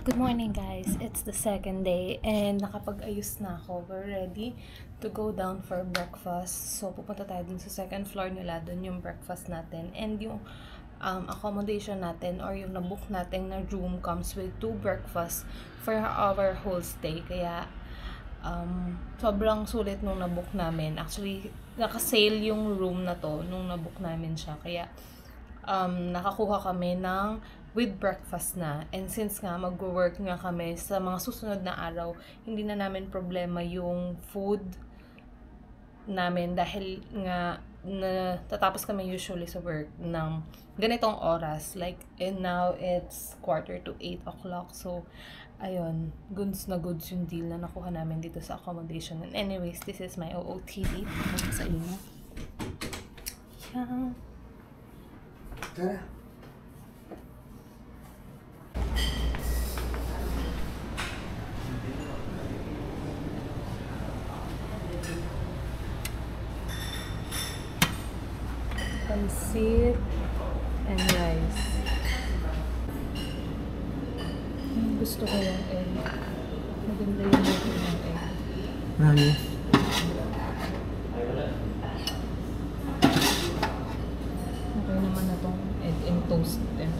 Good morning guys, it's the second day and nakapag-ayos na ako. We're ready to go down for breakfast. So pupunta tayo dun sa second floor nila, dun yung breakfast natin. And yung accommodation natin or yung nabook natin na room comes with 2 breakfasts for our whole stay. Kaya sobrang sulit nung nabook namin. Actually, naka-sale yung room na to nung nabook namin siya. Kaya nakakuha kami ng with breakfast na. And since nga mag-work nga kami sa mga susunod na araw, hindi na namin problema yung food namin dahil nga tatapos kami usually sa work ng ganitong oras. Like, and now it's 7:45 o'clock. So, ayun, goods na goods yung deal na nakuha namin dito sa accommodation. And anyways, this is my OOTD. Ito sa inyo. Yeah. Tara. Pancit and rice. Gusto ko yung egg. Maganda yung luto ng egg. Marami. Okay naman na tong egg and toast and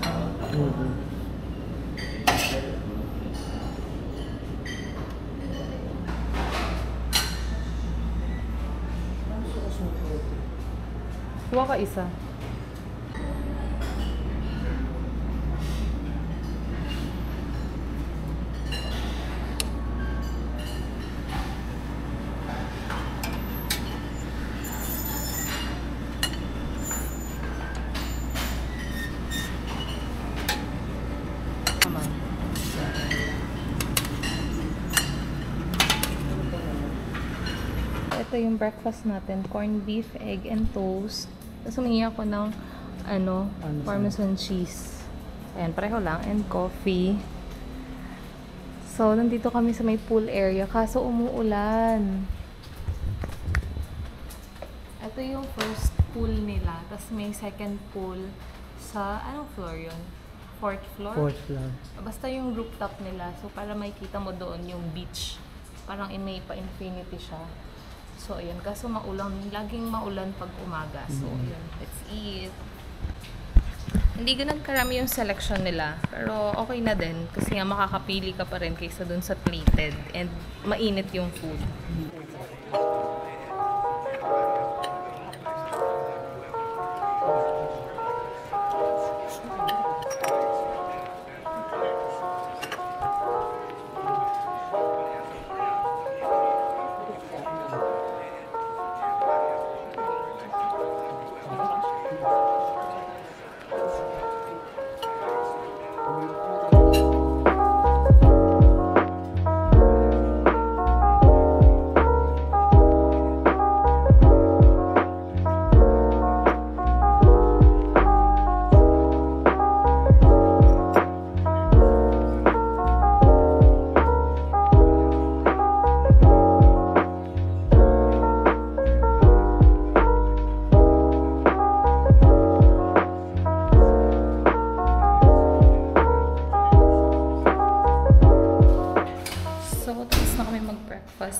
kuha ka isa. Ito yung breakfast natin, corned beef, egg, and toast. Tapos humingi ako ng parmesan cheese. Ayan, pareho lang. And coffee. So, nandito kami sa may pool area. Kaso umuulan. Ito yung first pool nila. Tapos may second pool sa, anong floor yun? Fourth floor? Fourth floor. Basta yung rooftop nila. So, para makikita mo doon yung beach. Parang may pa-infinity siya. So, ayun. Kaso maulan. Laging maulan pag umaga. So, ayun. Let's eat. Hindi ganun karami yung selection nila. Pero, okay na din. Kasi nga makakapili ka pa rin kaysa dun sa plated. And mainit yung food.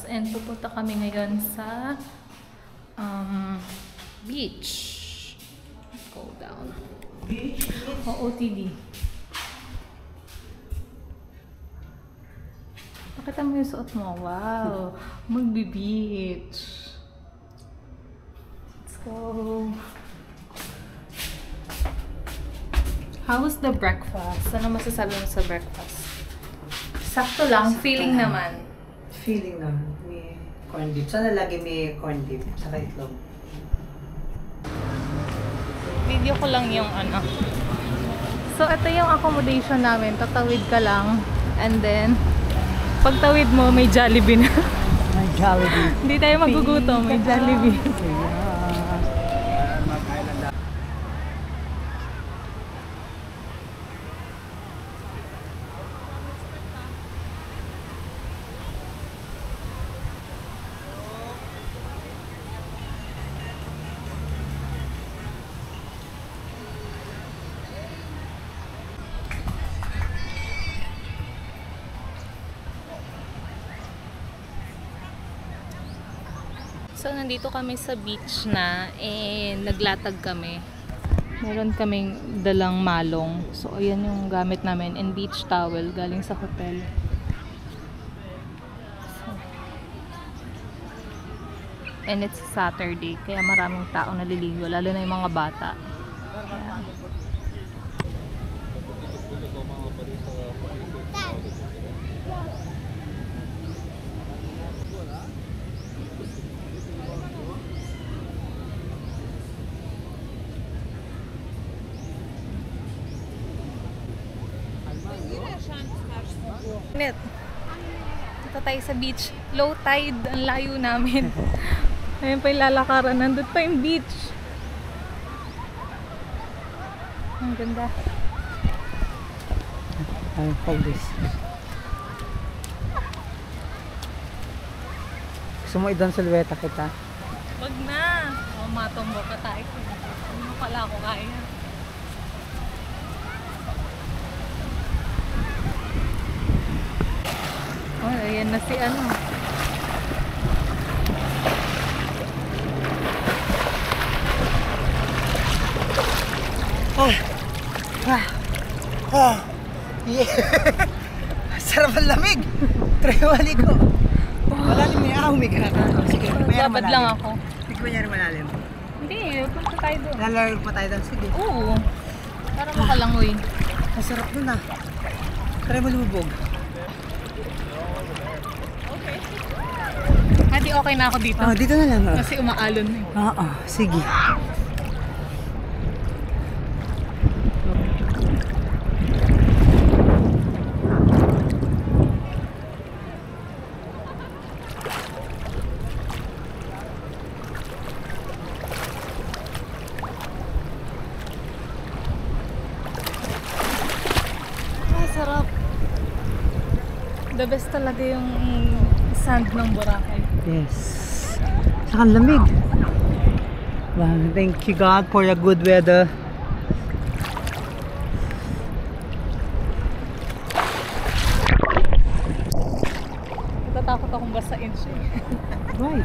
And pupunta kami ngayon sa beach. Let's go down. OOTD. Pakita mo yung suot mo. Wow! Magbi-beach. Let's go. How was the breakfast? Ano masasabi mo sa breakfast? Sakto lang. Feeling naman. Feeling naman. May corned beef. Sana lagi may corned beef. Saka itlog. Video ko lang yung ano. So, ito yung accommodation namin. Tatawid ka lang. And then, pagtawid mo, may Jollibee na. May Jollibee. Hindi tayo magugutom. May Jollibee. So, nandito kami sa beach na naglatag kami. Meron kaming dalang malong. So, ayan yung gamit namin and beach towel galing sa hotel. So, and it's Saturday, kaya maraming tao naliligo, lalo na yung mga bata. Ayan. Dito tayo sa beach. Low tide. Ang layo namin. Ayun pa yung lalakaran. Nandun pa yung beach. Ang ganda. I'll hold this. Gusto mo idon silweta kita? Wag na. O, matumbo ka tayo. Ano pala ako kaya. Oh, ayan na si ano. Yeah. Sarap ang lamig. Trewali ko. Malalim may ahumig ka na. Sige, Babad lang ako. Hindi ko niya rin malalim. Hindi, punta tayo doon. Lalaro pa tayo doon. Sige. Oo. Para makalangoy. Masarap dun ah. Try mo lumubog. Hindi, okay na ako dito. Oh, dito na lang. Oh. Kasi umaalon na eh. Oo, sige. Sarap. The best talaga yung sand ng Boracay. Yes. Saka ang lamig. Wow, thank you God for the good weather. Natatakot akong basain siya. Why?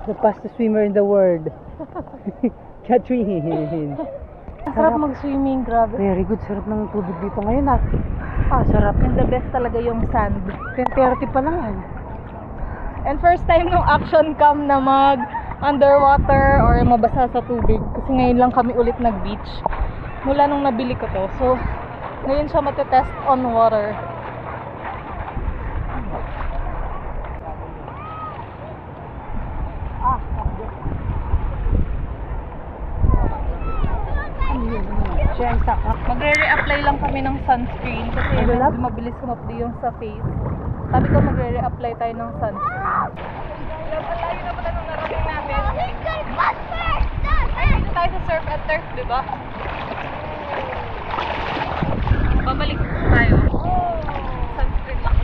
The fastest swimmer in the world. Catherine. Sarap mag-swimming, grabe. Very good. Sarap ng tubig dito ngayon ah. Ah, sarap. And the best talaga yung sand. 10:30 pa lang yan. And first time nung action cam na mag underwater or mabasa sa tubig. Kasi ngayon lang kami ulit nag-beach. Mula nung nabili ko to. So, ngayon siya matetest on water. Siya ang saka. Magre-reapply lang kami ng sunscreen kasi medyo mabilis kumapdi yung sa face. Sabi ko magre-reapply tayo ng sunscreen. Malayo na pala nung narating natin. Ay, dito tayo sa surf and turf, di ba? Babalik tayo. Sunscreen lang.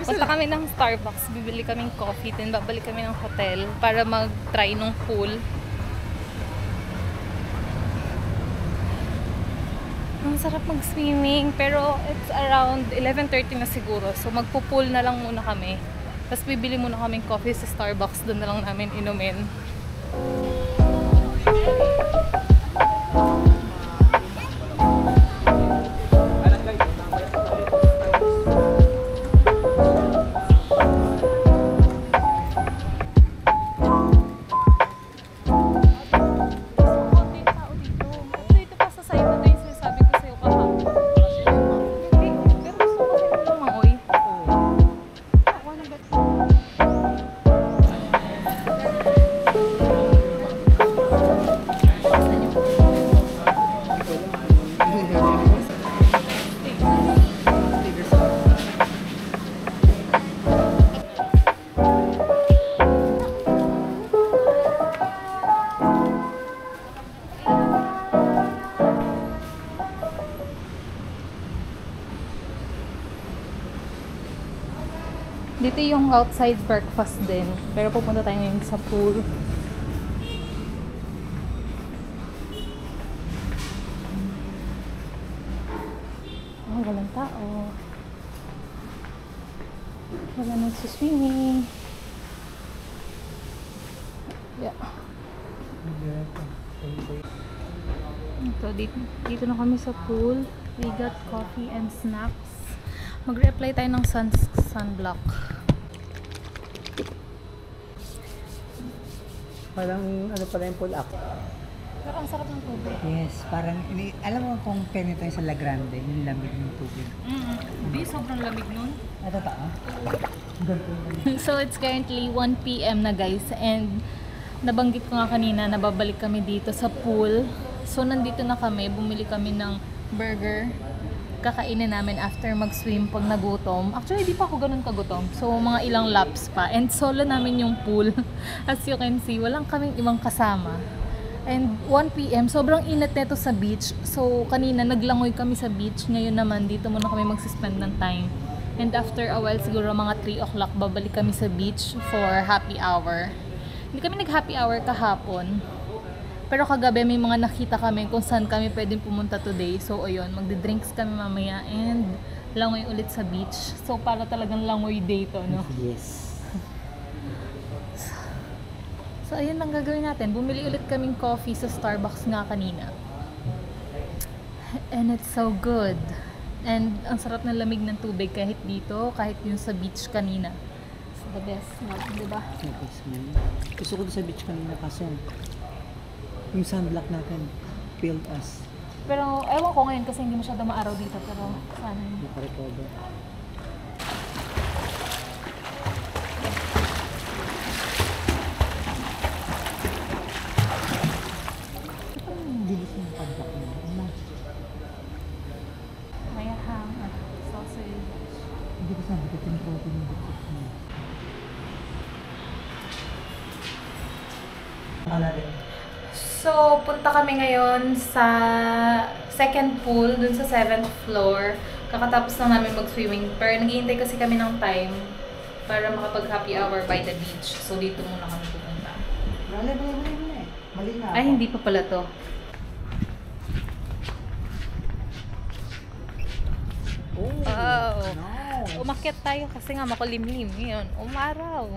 Punta kami ng Starbucks, bibili kaming coffee, then babalik kami ng hotel para mag-try nung pool. Ang sarap mag-swimming, pero it's around 11:30 na siguro. So magpo-pool na lang muna kami. Tapos bibili muna kaming coffee sa Starbucks, doon na lang namin inumin. Dito yung outside breakfast din. Pero pupunta tayo ngayon sa pool. Oh, walang tao. Wala nagsiswimming. Yeah. Ito, dito na kami sa pool. We got coffee and snacks. Mag-reapply tayo ng sunblock. Parang ano pala yung pull up. Pero ang sarap ng tubig. Yes, parang, alam mo kung penny tayo sa La Grande, yung lamig ng tubig. Hindi, sobrang lamig nun. Ito tao? So, it's currently 1 PM na guys. And, nabanggit ko nga kanina, nababalik kami dito sa pool. So, nandito na kami. Bumili kami ng burger. Kakainin namin after mag-swim pag nagutom. Actually, di pa ako ganun kagutom. So, mga ilang laps pa. And solo namin yung pool. As you can see, walang kaming ibang kasama. And 1 PM, sobrang init neto sa beach. So, kanina naglangoy kami sa beach. Ngayon naman, dito muna kami magsispend ng time. And after a while, siguro mga 3 o'clock, babalik kami sa beach for happy hour. Hindi kami nag-happy hour kahapon. Pero kagabi may mga nakita kami kung saan kami pwedeng pumunta today. So, ayun, magdi-drinks kami mamaya and langoy ulit sa beach. So, para talagang langoy day to, no? Yes. So, ayun lang gagawin natin. Bumili ulit kaming coffee sa Starbucks nga kanina. And it's so good. And ang sarap ng lamig ng tubig kahit dito, kahit yung sa beach kanina. It's the best nga, di ba? Gusto ko doon sa beach kanina kaso yung sunblock natin failed us. Pero ewan ko ngayon kasi hindi masyado maaraw dito. Pero sana yun. Nakarecover. May ham at sausage. Hindi ko sabi ko yung protein ng butik niya. So, punta kami ngayon sa second pool, dun sa 7th floor. Kakatapos lang namin mag-swimming. Pero naghihintay kasi kami ng time para makapag-happy hour by the beach. So, dito muna kami pupunta. Mali na. Ay, hindi pa pala to. Oh, No. Umakyat tayo kasi nga makulimlim. Ngayon, umaraw.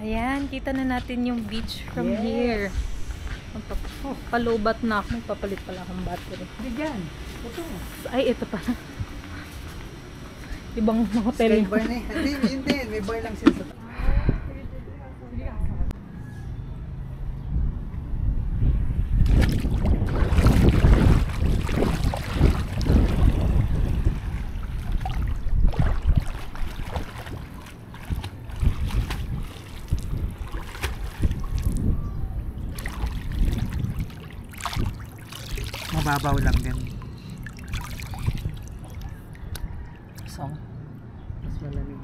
Ayan, kita na natin yung beach from here. Palubat na ako. Magpapalit pala akong battery. Hindi dyan. Ito. Ay, ito pala. Ibang hotel. Sky bar na eh. Hindi. May bar lang sila sa mababaw lang din. So, mas malamig.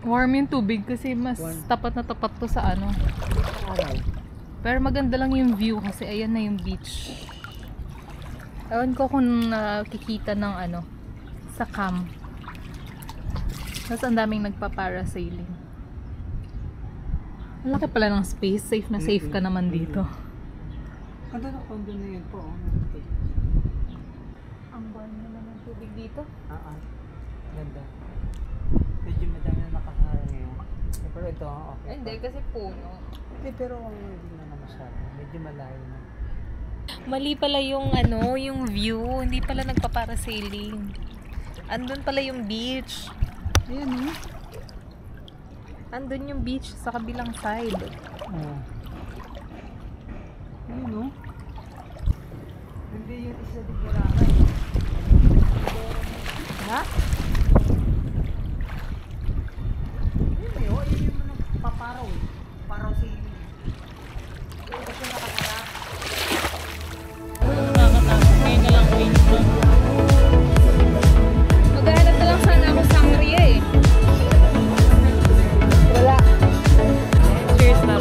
Warm yung tubig kasi mas tapat na tapat to sa ano. Araw. Pero maganda lang yung view kasi ayan na yung beach. Ewan ko kung nakikita ng ano sa cam. Tapos ang daming nagpa-parasailing. Ang laki pala ng space. Safe na safe ka naman dito. Ganda na condo na yun po. Ang warm naman ng tubig dito. Ganda. Medyo madami na nakaharang ngayon. Pero ito, okay. Hindi kasi puno. Hindi, pero hindi na masyado. Medyo malayo na. Mali pala yung ano, yung view. Hindi pala nagpa-parasailing. Andun pala yung beach. Ayan Andun yung beach sa kabilang side. Ayun Hindi yun isa din Boracay. Ha? Yun yung paparaw eh. Paraw sa ili. Yun kasi nakaharap. Nakakatakot. Ngayon na lang range mo. Maghahanap na lang sana ako sangria eh. Wala. Cheers na.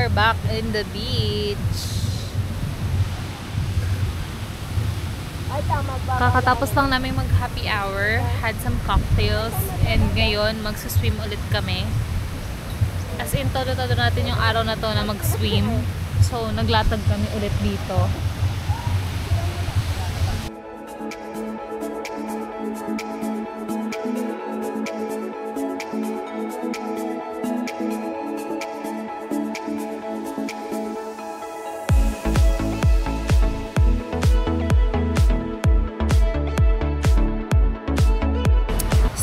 are back in the beach. Kakatapos lang namin mag happy hour, had some cocktails, and ngayon magsuswim ulit kami. As in, todo-todo natin yung araw na to na mag-swim. So, naglatag kami ulit dito.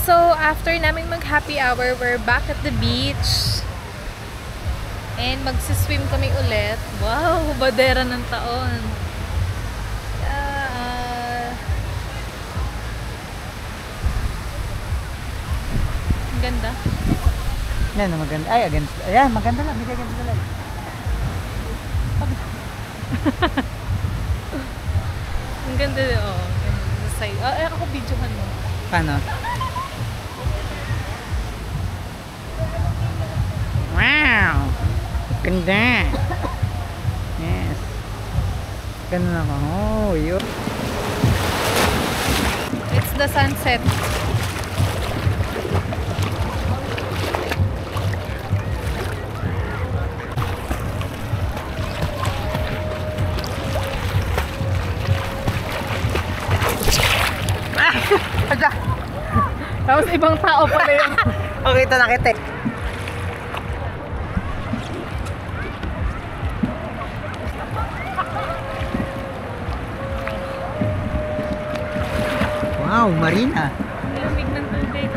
So, after namin mag-happy hour, we're back at the beach. And magsiswim kami ulit. Wow! Badera ng taon. Ang ganda. Yan, maganda. Ay, against. Ayan, maganda lang. Hindi ganda lang. Ang ganda. Oh. Ganda sa'yo. Ay, ako videohan mo. Paano? Wow! Ganda! Yes. Ganda naman. Oh, yun. It's the sunset. Tapos ibang tao pala yun. Okay, ito nakita. Wow, marina. Lamig ng tubig.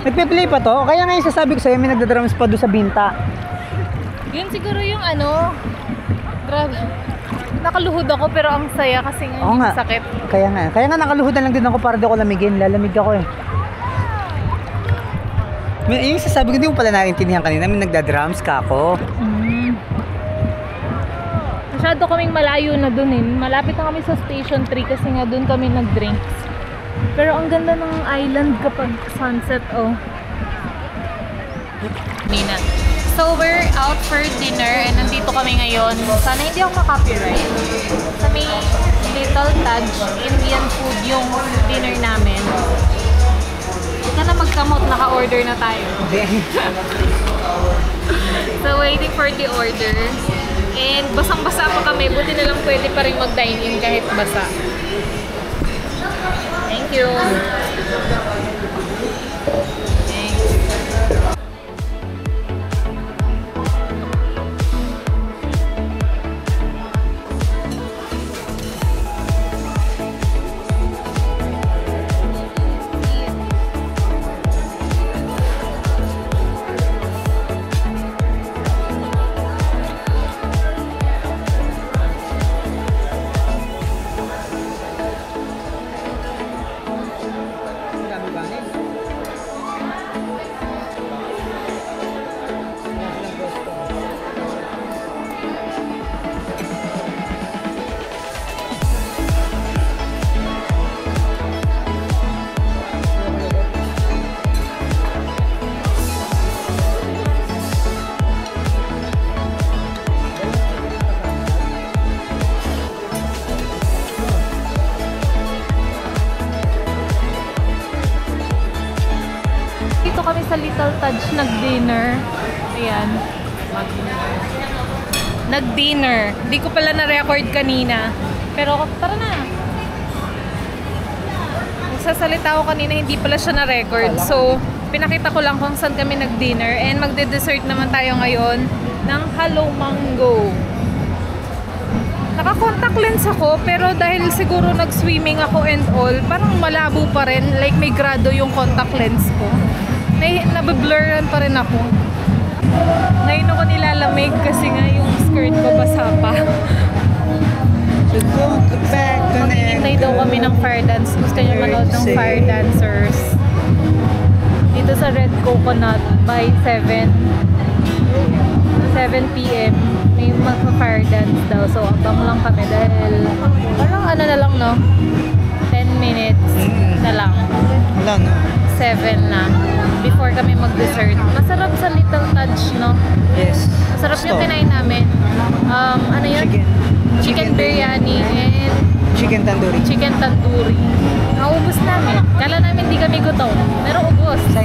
Nagpe-play pa to? Kaya nga yung sasabi ko sa'yo, may nagdadrums pa doon sa binta. Yun siguro yung ano. Grabe. Nakaluhod ako pero ang saya kasi nga Oo yung nga. sakit. Kaya nga nakaluhodan lang din ako para di ako lamigin. Lalamig ako eh. Yung sasabi ko, hindi mo pala naintindihan kanina, may nagdadrums ka ako. Masyado kaming malayo na dun eh. Malapit na kami sa Station 3 kasi nga dun kami nag-drinks. Pero ang ganda ng island kapag sunset, oh. Nina. So we're out for dinner and nandito kami ngayon. Sana hindi ako ma-copyright. Sa may Little Taj Indian food yung dinner namin. Huwag ka na magkamot, naka-order na tayo. So waiting for the order. And basang-basa pa kami. Buti na lang pwede pa rin mag-dine in kahit basa. Thank you. Dito kami sa Little Taj nag-dinner. Ayan. Nag-dinner. Hindi ko pala na-record kanina. Pero tara na. Nagsasalita ako kanina, hindi pala siya na-record. So, pinakita ko lang kung saan kami nag-dinner. And magde-dessert naman tayo ngayon ng Hello Mango. Naka-contact lens ako, pero dahil siguro nag-swimming ako and all, parang malabo pa rin. Like may grado yung contact lens ko. Nabe-blurran pa rin ako. Ngayon ako nilalamig kasi nga yung skirt ko basa pa. Maghihintay daw kami ng fire dance. Gusto nyo manood ng fire dancers. Dito sa Red Coconut by 7 p.m. may magpa-fire dance daw. So abang lang kami dahil parang ano na lang no, 10 minutes na lang. Wala no. 7 na. Before kami mag-dessert. Masarap sa Little Touch, no? Yes. Masarap yung Stop. kinain namin. Ano yun? Chicken biryani and Chicken tandoori. chicken tandoori. Naubos namin. Kala namin hindi kami gutom. Pero ubos. Sa